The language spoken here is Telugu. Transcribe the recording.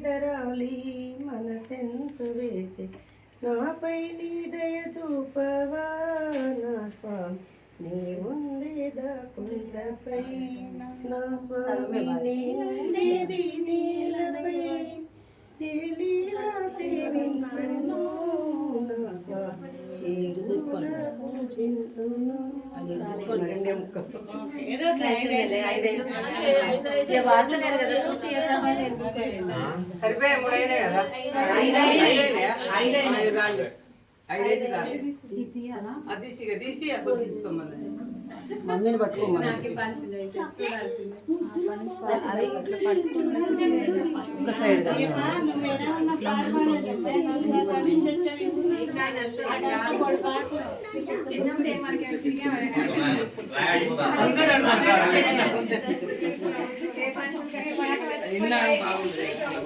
దరాలి మనసెంత వేచి నాపై నీ దయ చూపవా నా స్వామి నీ ఉండేదా కుండపై నా స్వామి నీ ఉండేది నేలపై ఏ లీలా సేవింతును నా స్వామి మమ్మీని పట్టుకోమని ఒక సైడ్ చిన్న